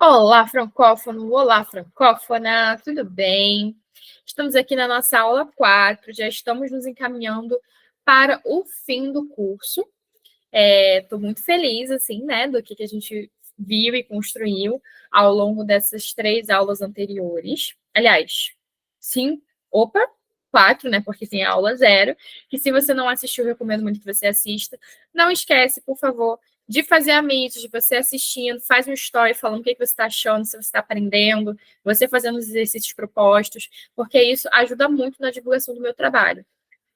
Olá, francófono! Olá, francófona! Tudo bem? Estamos aqui na nossa aula 4, já estamos nos encaminhando para o fim do curso. Estou muito feliz, assim, né, do que a gente viu e construiu ao longo dessas 3 aulas anteriores. Aliás, sim, opa, 4, né, porque tem a aula 0, que se você não assistiu, eu recomendo muito que você assista. Não esquece, por favor, de fazer amigos, de você assistindo, faz um story falando o que você está achando, se você está aprendendo, você fazendo os exercícios propostos, porque isso ajuda muito na divulgação do meu trabalho.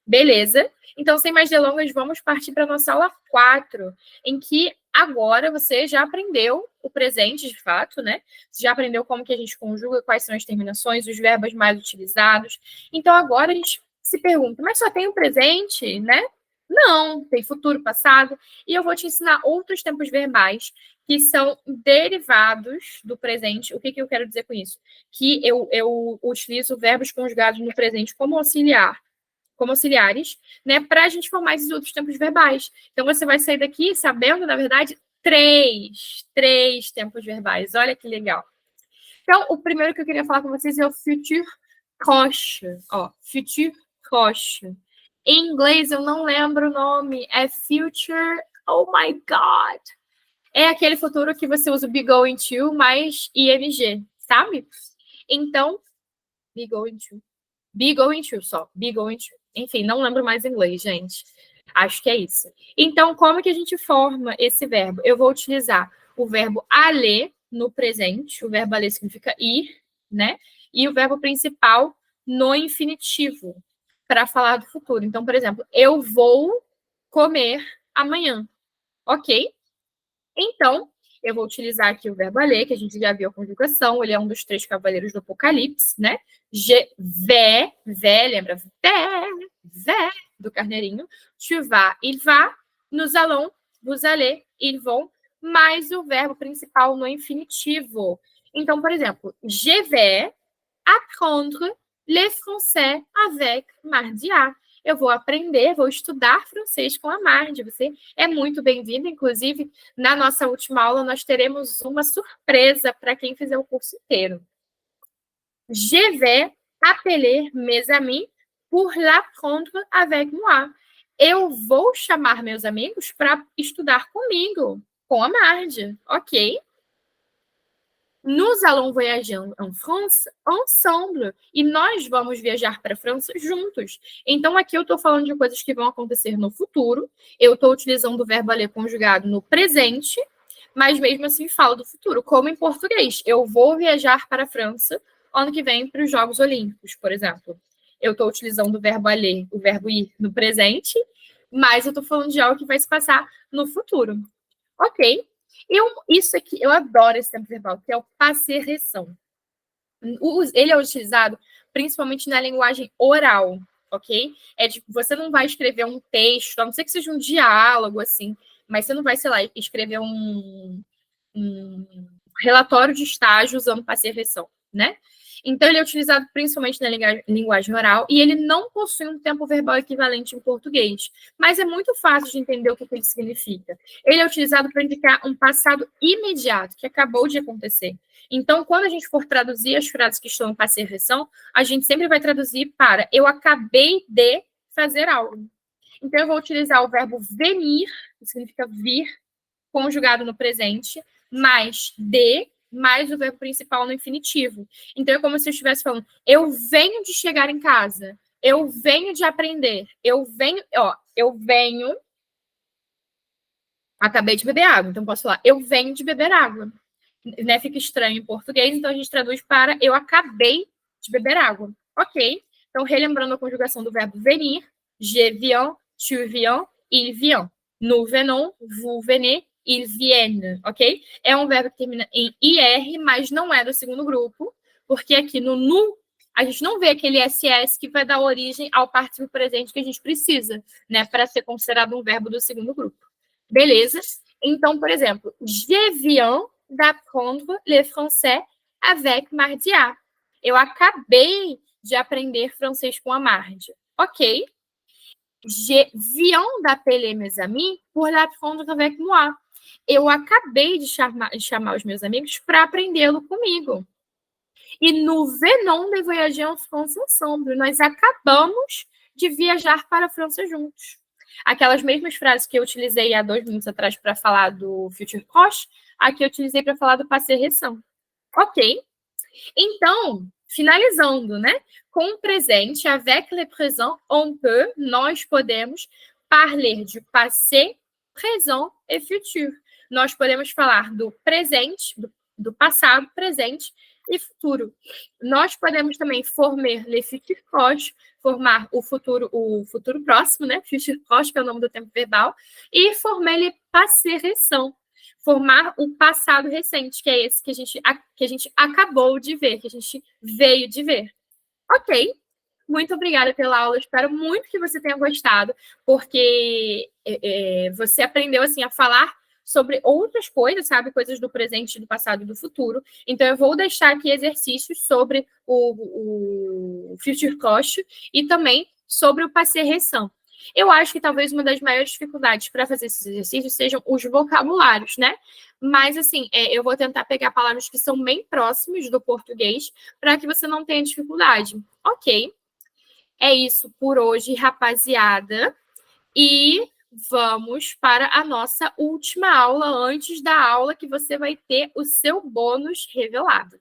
Beleza? Então, sem mais delongas, vamos partir para a nossa aula 4, em que agora você já aprendeu o presente, de fato, né? Você já aprendeu como que a gente conjuga, quais são as terminações, os verbos mais utilizados. Então, agora a gente se pergunta, mas só tem o presente, né? Não, tem futuro, passado. E eu vou te ensinar outros tempos verbais que são derivados do presente. O que eu quero dizer com isso? Que eu utilizo verbos conjugados no presente como auxiliares, né, para a gente formar esses outros tempos verbais. Então, você vai sair daqui sabendo, na verdade, três tempos verbais. Olha que legal. Então, o primeiro que eu queria falar com vocês é o futur proche. Ó, futur proche. Em inglês, eu não lembro o nome. É future... Oh, my God! É aquele futuro que você usa o be going to mais ing, sabe? Então, be going to. Be going to só. Be going to. Enfim, não lembro mais inglês, gente. Acho que é isso. Então, como que a gente forma esse verbo? Eu vou utilizar o verbo aller no presente. O verbo aller significa ir, né? E o verbo principal no infinitivo, para falar do futuro. Então, por exemplo, eu vou comer amanhã. Ok? Então, eu vou utilizar aqui o verbo aller, que a gente já viu a conjugação, ele é um dos 3 cavaleiros do Apocalipse, né? Je vais, lembra? Vais, do carneirinho. Tu vas, il va. Nous allons, vous allez, ils vont. Mais o verbo principal no infinitivo. Então, por exemplo, je vais apprendre le français avec Mardia. Eu vou aprender, vou estudar francês com a Mardi. Você é muito bem-vindo. Inclusive, na nossa última aula, nós teremos uma surpresa para quem fizer o curso inteiro. Je vais appeler mes amis pour l'apprendre avec moi. Eu vou chamar meus amigos para estudar comigo, com a Mardi, ok? Nous allons voyager en France ensemble. E nós vamos viajar para a França juntos. Então, aqui eu estou falando de coisas que vão acontecer no futuro. Eu estou utilizando o verbo aller conjugado no presente, mas mesmo assim falo do futuro, como em português. Eu vou viajar para a França ano que vem para os Jogos Olímpicos, por exemplo. Eu estou utilizando o verbo aller, o verbo ir no presente, mas eu estou falando de algo que vai se passar no futuro. Ok? Isso aqui, eu adoro esse tempo verbal, que é o passer-récent. Ele é utilizado principalmente na linguagem oral, ok? Você não vai escrever um texto, a não ser que seja um diálogo, assim, mas você não vai, sei lá, escrever um relatório de estágio usando passer-récent, né? Então, ele é utilizado principalmente na linguagem oral e ele não possui um tempo verbal equivalente em português, mas é muito fácil de entender o que ele significa. Ele é utilizado para indicar um passado imediato, que acabou de acontecer. Então, quando a gente for traduzir as frases que estão em passer-récent, a gente sempre vai traduzir para eu acabei de fazer algo. Então, eu vou utilizar o verbo venir, que significa vir, conjugado no presente, mais de, mais o verbo principal no infinitivo. Então, é como se eu estivesse falando, eu venho de chegar em casa, eu venho de aprender, eu venho, acabei de beber água, então posso falar, eu venho de beber água. Né, fica estranho em português, então a gente traduz para eu acabei de beber água. Ok? Então, relembrando a conjugação do verbo venir, je viens, tu viens, il vient. Nous venons, vous venez, ils viennent, ok? É um verbo que termina em IR, mas não é do segundo grupo, porque aqui no nu, a gente não vê aquele SS que vai dar origem ao participio presente que a gente precisa, né, para ser considerado um verbo do segundo grupo. Beleza? Então, por exemplo, je viens d'apprendre le français avec Mardia. Eu acabei de aprender francês com a Mardi. Ok? Je viens d'appeler mes amis pour l'apprendre avec moi. eu acabei de chamar os meus amigos para aprendê-lo comigo. E no Venons de voyager en France ensemble, nós acabamos de viajar para a França juntos. Aquelas mesmas frases que eu utilizei há 2 minutos atrás para falar do futur proche, aqui eu utilizei para falar do passé récent. Ok. Então, finalizando, né? Com o presente, avec le présent, on peut, nós podemos, parler de passé, présent et futur. Nós podemos falar do presente, do passado, presente e futuro. Nós podemos também former le futur proche, formar o futuro próximo, né? Futur proche, que é o nome do tempo verbal, e former le passé récent, formar o passado recente, que é esse que a gente acabou de ver, que a gente veio de ver. Ok. Muito obrigada pela aula. Espero muito que você tenha gostado, porque você aprendeu assim a falar sobre outras coisas, sabe? Coisas do presente, do passado e do futuro. Então, eu vou deixar aqui exercícios sobre o futur proche e também sobre o passé récent. Eu acho que talvez uma das maiores dificuldades para fazer esses exercícios sejam os vocabulários, né? Mas, assim, eu vou tentar pegar palavras que são bem próximas do português para que você não tenha dificuldade. Ok. É isso por hoje, rapaziada. E vamos para a nossa última aula, antes da aula que você vai ter o seu bônus revelado.